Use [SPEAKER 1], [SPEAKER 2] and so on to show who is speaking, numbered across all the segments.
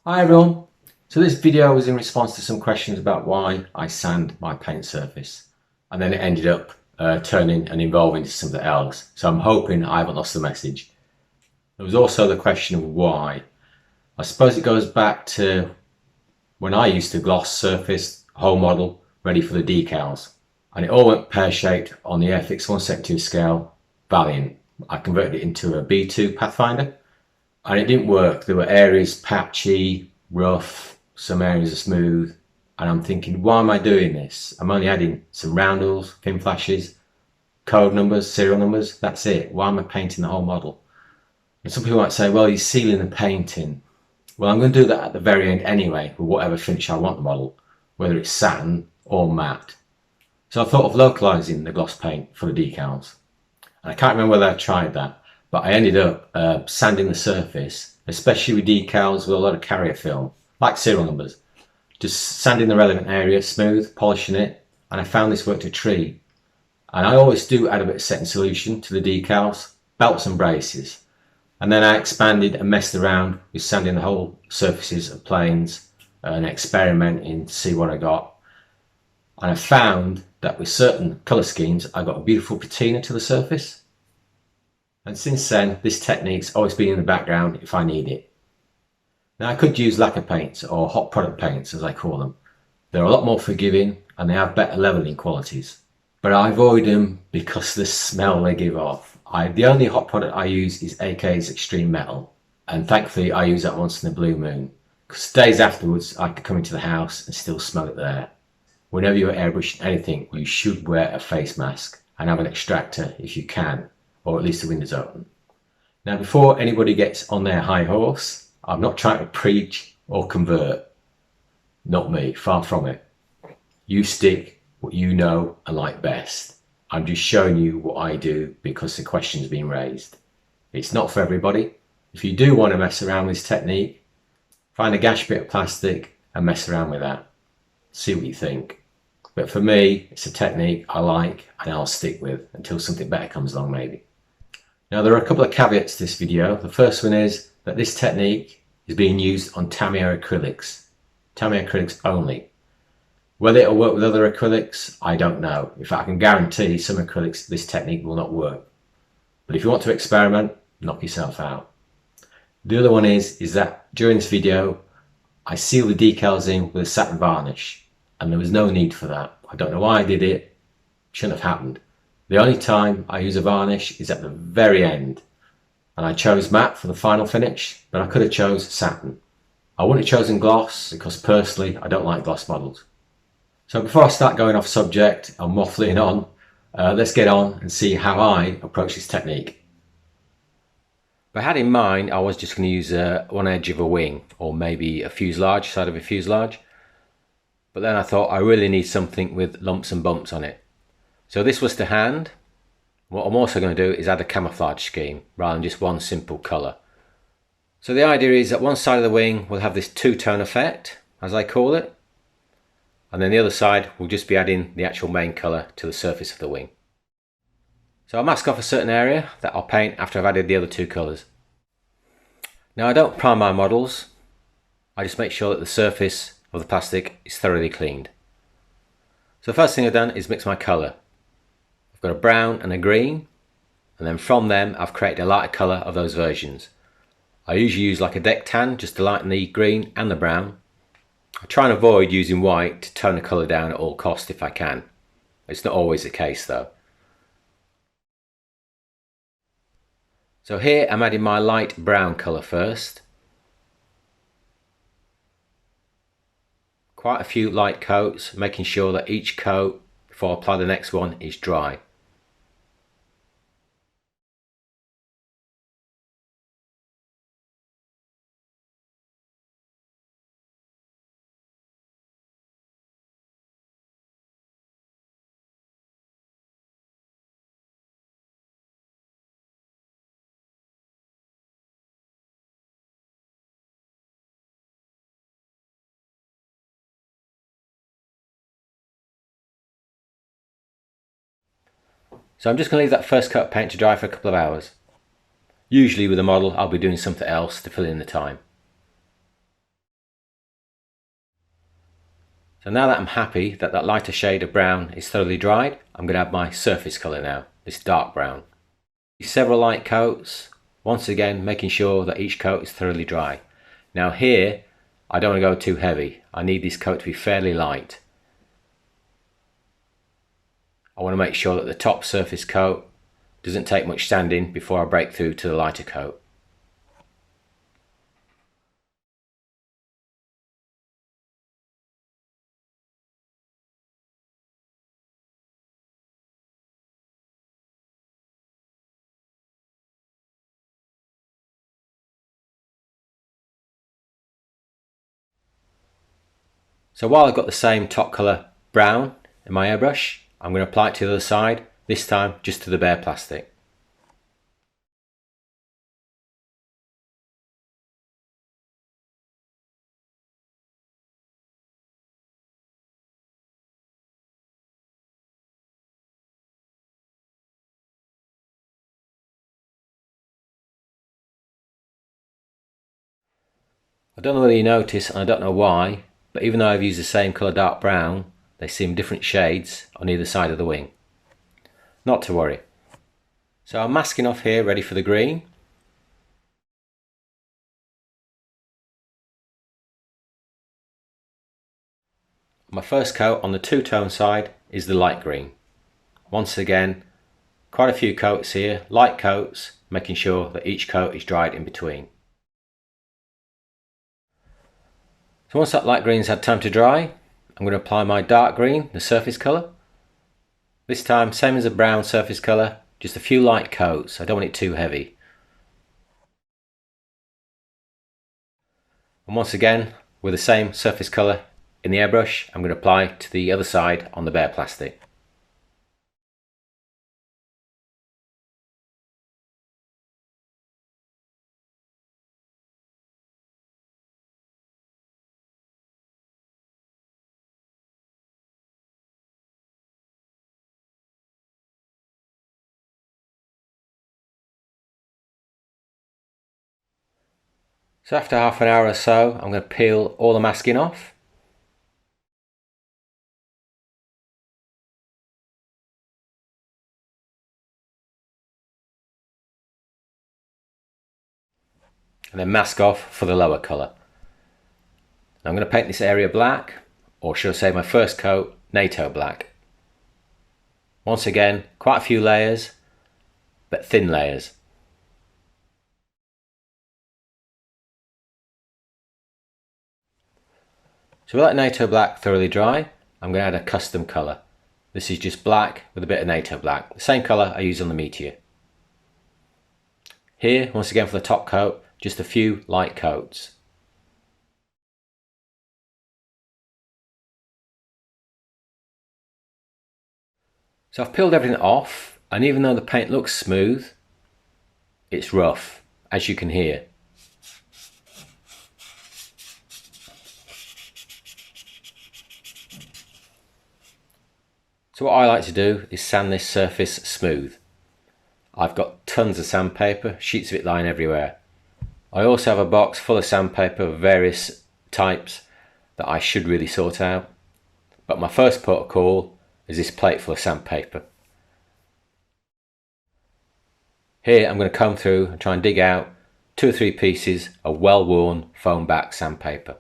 [SPEAKER 1] Hi everyone! So this video was in response to some questions about why I sand my paint surface, and then it ended up turning and evolving into something else. So I'm hoping I haven't lost the message. There was also the question of why. I suppose it goes back to when I used to gloss surface whole model ready for the decals, and it all went pear-shaped on the Airfix 172 scale Valiant. I converted it into a B2 Pathfinder, and it didn't work. There were areas patchy, rough, some areas are smooth, and I'm thinking, why am I doing this? I'm only adding some roundels, fin flashes, code numbers, serial numbers, that's it. Why am I painting the whole model? And some people might say, well, you're sealing the painting. Well, I'm going to do that at the very end anyway, with whatever finish I want the model, whether it's satin or matte. So I thought of localizing the gloss paint for the decals. And I can't remember whether I tried that, but I ended up sanding the surface, especially with decals with a lot of carrier film, like serial numbers. Just sanding the relevant area smooth, polishing it, and I found this worked a treat. And I always do add a bit of setting solution to the decals, belts and braces. And then I expanded and messed around with sanding the whole surfaces of planes and experimenting to see what I got. And I found that with certain colour schemes, I got a beautiful patina to the surface. And since then, this technique's always been in the background if I need it. Now I could use lacquer paints or hot product paints as I call them. They're a lot more forgiving and they have better levelling qualities. But I avoid them because of the smell they give off. The only hot product I use is AK's Extreme Metal, and thankfully I use that once in a blue moon, because days afterwards I could come into the house and still smell it there. Whenever you're airbrushing anything, you should wear a face mask and have an extractor if you can, or at least the windows open. Now before anybody gets on their high horse, I'm not trying to preach or convert. Not me, far from it. You stick what you know and like best. I'm just showing you what I do because the question's been raised. It's not for everybody. If you do want to mess around with this technique, find a gash bit of plastic and mess around with that. See what you think. But for me, it's a technique I like and I'll stick with until something better comes along maybe. Now there are a couple of caveats to this video. The first one is that this technique is being used on tamiya acrylics. Tamiya acrylics only. Whether it'll work with other acrylics, I don't know. In fact, I can guarantee some acrylics this technique will not work. But if you want to experiment, knock yourself out. The other one is that during this video, I seal the decals in with a satin varnish, and there was no need for that. I don't know why I did it. Shouldn't have happened. The only time I use a varnish is at the very end, and I chose matte for the final finish, but I could have chose satin. I wouldn't have chosen gloss because personally I don't like gloss models. So before I start going off subject and waffling on, let's get on and see how I approach this technique. But I had in mind I was just going to use one edge of a wing, or maybe a fuselage, side of a fuselage. But then I thought I really need something with lumps and bumps on it. So this was to hand. What I'm also going to do is add a camouflage scheme rather than just one simple colour. So the idea is that one side of the wing will have this two-tone effect, as I call it. And then the other side will just be adding the actual main colour to the surface of the wing. So I'll mask off a certain area that I'll paint after I've added the other two colours. Now I don't prime my models, I just make sure that the surface of the plastic is thoroughly cleaned. So the first thing I've done is mix my colour. I've got a brown and a green, and then from them I've created a lighter colour of those versions. I usually use like a deck tan just to lighten the green and the brown. I try and avoid using white to tone the colour down at all costs if I can. It's not always the case though. So here I'm adding my light brown colour first. Quite a few light coats, making sure that each coat before I apply the next one is dry. So I'm just going to leave that first coat of paint to dry for a couple of hours. Usually with a model I'll be doing something else to fill in the time. So now that I'm happy that that lighter shade of brown is thoroughly dried, I'm going to add my surface colour now, this dark brown. Several light coats, once again making sure that each coat is thoroughly dry. Now here, I don't want to go too heavy. I need this coat to be fairly light. I want to make sure that the top surface coat doesn't take much sanding before I break through to the lighter coat. So while I've got the same top colour brown in my airbrush, I'm going to apply it to the other side, this time just to the bare plastic. I don't know whether you notice, and I don't know why, but even though I've used the same colour dark brown, they seem different shades on either side of the wing. Not to worry. So I'm masking off here, ready for the green. My first coat on the two-tone side is the light green. Once again, quite a few coats here, light coats, making sure that each coat is dried in between. So once that light green's had time to dry, I'm going to apply my dark green, the surface colour. This time, same as the brown surface colour, just a few light coats. I don't want it too heavy. And once again, with the same surface colour in the airbrush, I'm going to apply to the other side on the bare plastic. So after half an hour or so, I'm going to peel all the masking off. And then mask off for the lower colour. Now I'm going to paint this area black, or should I say my first coat, NATO black. Once again, quite a few layers, but thin layers. So with that NATO black thoroughly dry, I'm going to add a custom colour. This is just black with a bit of NATO black, the same colour I use on the Meteor. Here, once again for the top coat, just a few light coats. So I've peeled everything off, and even though the paint looks smooth, it's rough, as you can hear. So what I like to do is sand this surface smooth. I've got tons of sandpaper, sheets of it lying everywhere. I also have a box full of sandpaper of various types that I should really sort out. But my first port of call is this plate full of sandpaper. Here I'm going to comb through and try and dig out 2 or 3 pieces of well-worn foam back sandpaper.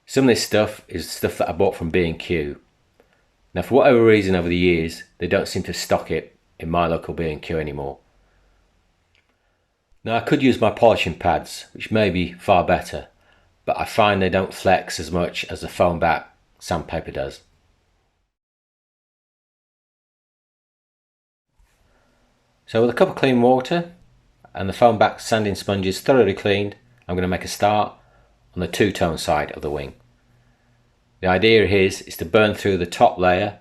[SPEAKER 1] Some of this stuff is stuff that I bought from B&Q. Now for whatever reason over the years, they don't seem to stock it in my local B&Q anymore. Now I could use my polishing pads, which may be far better, but I find they don't flex as much as the foam back sandpaper does. So with a cup of clean water and the foam back sanding sponges thoroughly cleaned, I'm going to make a start on the two-tone side of the wing. The idea is to burn through the top layer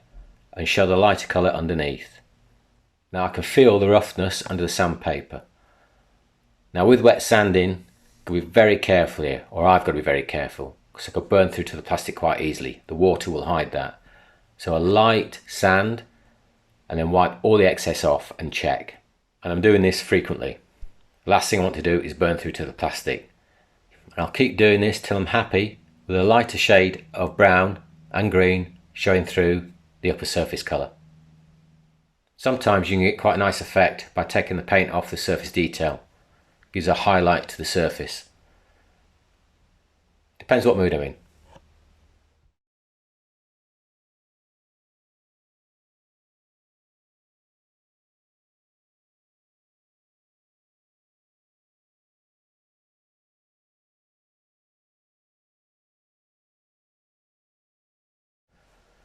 [SPEAKER 1] and show the lighter colour underneath. Now I can feel the roughness under the sandpaper. Now with wet sanding, got to be very careful here, or I've got to be very careful, because I could burn through to the plastic quite easily. The water will hide that. So a light sand, and then wipe all the excess off and check. And I'm doing this frequently. The last thing I want to do is burn through to the plastic. And I'll keep doing this till I'm happy with a lighter shade of brown and green showing through the upper surface colour. Sometimes you can get quite a nice effect by taking the paint off the surface detail. It gives a highlight to the surface. Depends what mood I'm in.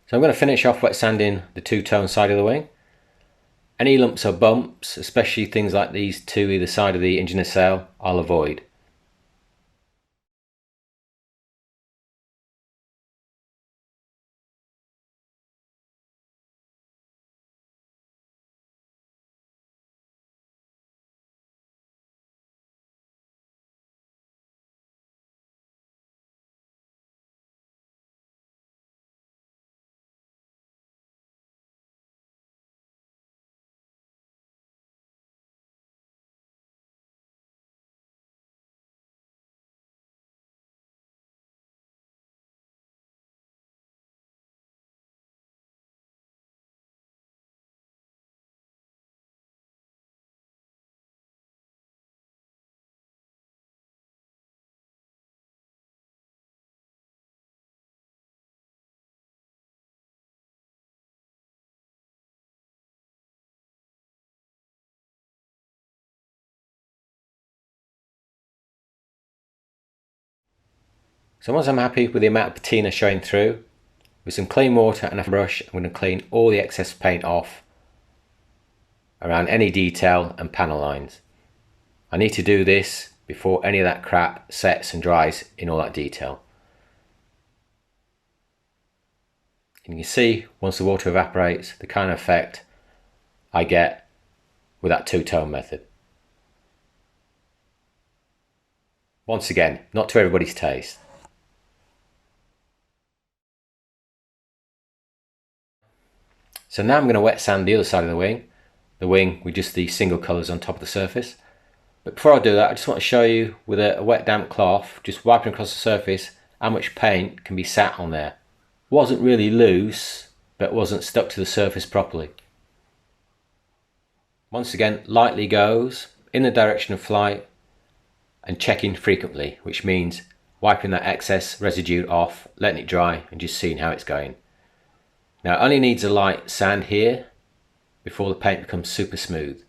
[SPEAKER 1] So I'm going to finish off wet sanding the two-tone side of the wing. Any lumps or bumps, especially things like these two either side of the engine nacelle, I'll avoid. So once I'm happy with the amount of patina showing through, with some clean water and a brush, I'm going to clean all the excess paint off around any detail and panel lines. I need to do this before any of that crap sets and dries in all that detail. And you can see once the water evaporates the kind of effect I get with that two-tone method. Once again, not to everybody's taste. So now I'm going to wet sand the other side of the wing with just the single colours on top of the surface. But before I do that, I just want to show you with a wet damp cloth, just wiping across the surface, how much paint can be sat on there. It wasn't really loose, but it wasn't stuck to the surface properly. Once again, lightly goes in the direction of flight and checking frequently, which means wiping that excess residue off, letting it dry and just seeing how it's going. Now it only needs a light sand here before the paint becomes super smooth,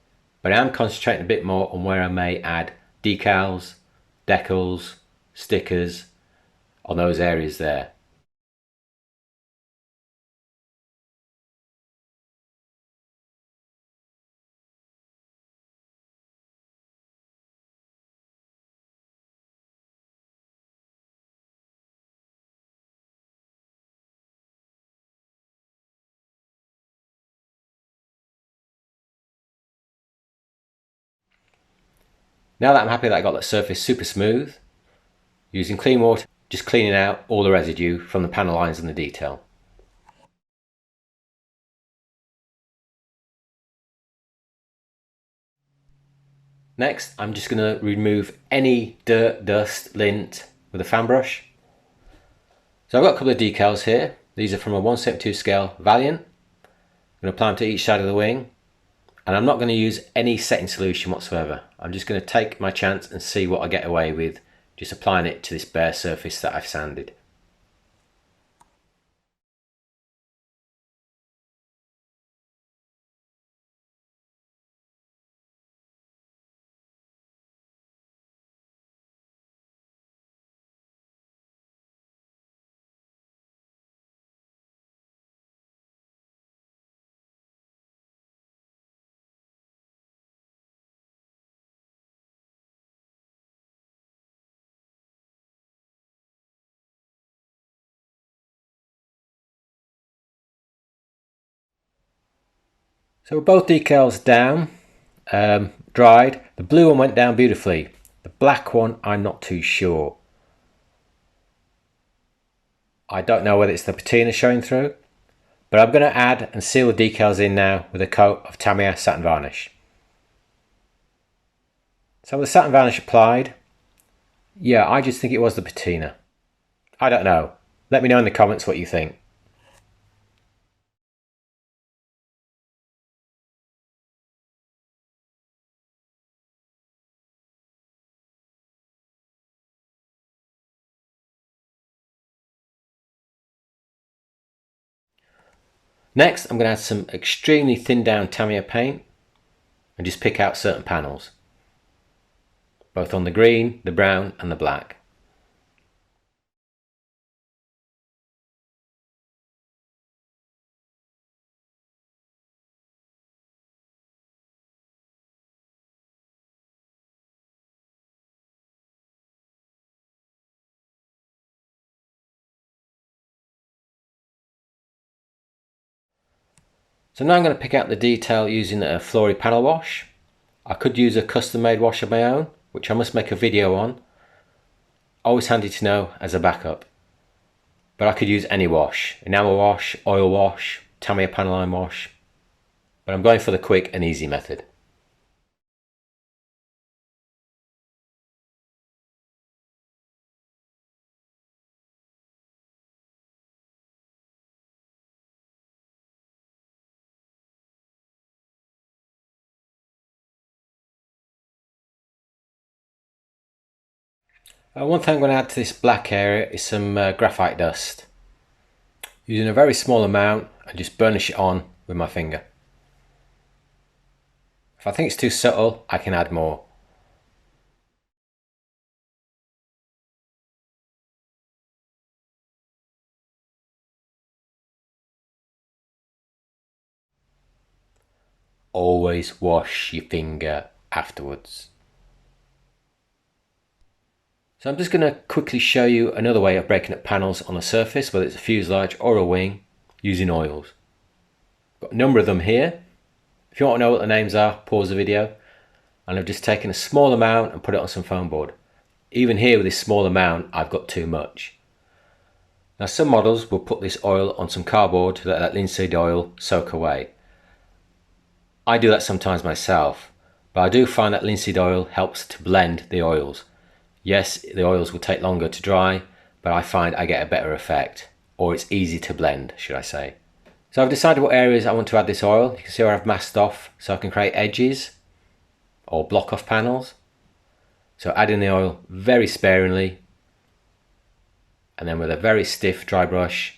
[SPEAKER 1] but I am concentrating a bit more on where I may add decals, decals, stickers on those areas there. Now that I'm happy that I got that surface super smooth, using clean water, just cleaning out all the residue from the panel lines and the detail. Next, I'm just going to remove any dirt, dust, lint with a fan brush. So I've got a couple of decals here. These are from a 1/72 scale Valiant. I'm going to apply them to each side of the wing. And I'm not going to use any setting solution whatsoever. I'm just going to take my chance and see what I get away with just applying it to this bare surface that I've sanded. So both decals down, dried. The blue one went down beautifully. The black one, I'm not too sure. I don't know whether it's the patina showing through, but I'm going to add and seal the decals in now with a coat of Tamiya Satin Varnish. So with the Satin Varnish applied, yeah, I just think it was the patina. I don't know. Let me know in the comments what you think. Next, I'm going to add some extremely thinned down tamiya paint and just pick out certain panels, both on the green, the brown and the black. So now I'm going to pick out the detail using a flory panel wash. I could use a custom made wash of my own, which I must make a video on. Always handy to know as a backup. But I could use any wash, enamel wash, oil wash, tamiya paneline wash. But I'm going for the quick and easy method. One thing I'm going to add to this black area is some graphite dust. Using a very small amount and just burnish it on with my finger. If I think it's too subtle, I can add more. Always wash your finger afterwards. So I'm just going to quickly show you another way of breaking up panels on a surface, whether it's a fuselage or a wing, using oils. Got a number of them here. If you want to know what the names are, pause the video. And I've just taken a small amount and put it on some foam board. Even here with this small amount, I've got too much. Now some models will put this oil on some cardboard to let that linseed oil soak away. I do that sometimes myself, but I do find that linseed oil helps to blend the oils. Yes, the oils will take longer to dry, but I find I get a better effect, or it's easy to blend, should I say. So I've decided what areas I want to add this oil. You can see where I've masked off so I can create edges or block off panels. So adding the oil very sparingly, and then with a very stiff dry brush,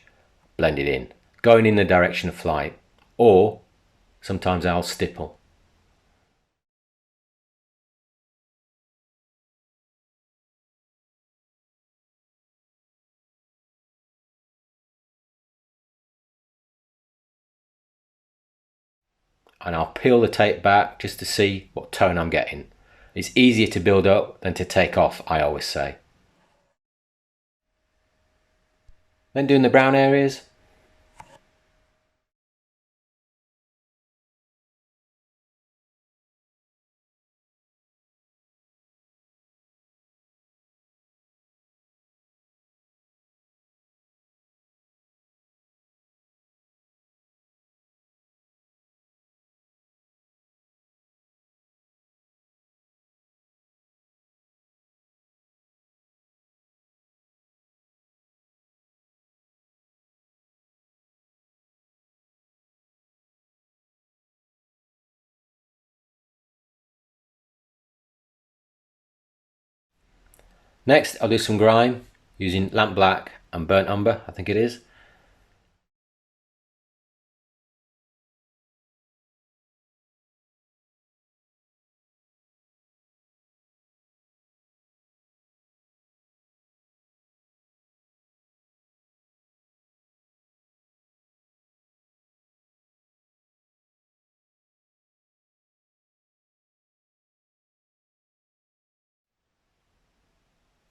[SPEAKER 1] blend it in, going in the direction of flight, or sometimes I'll stipple. And I'll peel the tape back just to see what tone I'm getting. It's easier to build up than to take off, I always say. Then doing the brown areas. Next, I'll do some grime using lamp black and burnt umber, I think it is.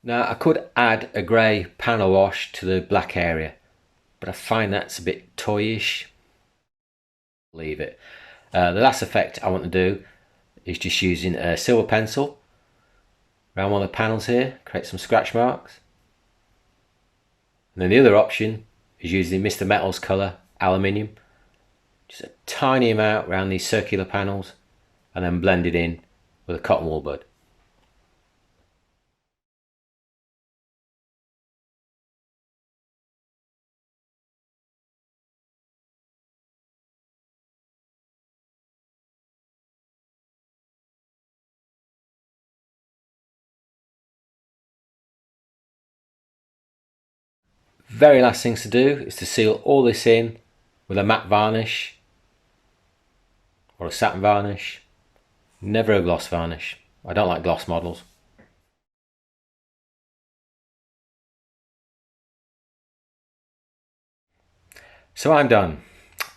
[SPEAKER 1] Now I could add a grey panel wash to the black area, but I find that's a bit toyish. Leave it. The last effect I want to do is just using a silver pencil around one of the panels here, create some scratch marks. And then the other option is using Mr. Metal's colour, aluminium. Just a tiny amount around these circular panels and then blend it in with a cotton wool bud. very last things to do is to seal all this in with a matte varnish or a satin varnish, never a gloss varnish. I don't like gloss models. So I'm done.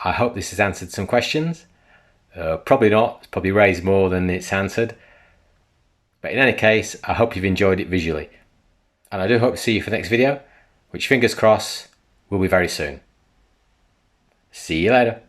[SPEAKER 1] I hope this has answered some questions. Probably not, it's probably raised more than it's answered. But in any case, I hope you've enjoyed it visually. And I do hope to see you for the next video, which fingers crossed will be very soon. See you later.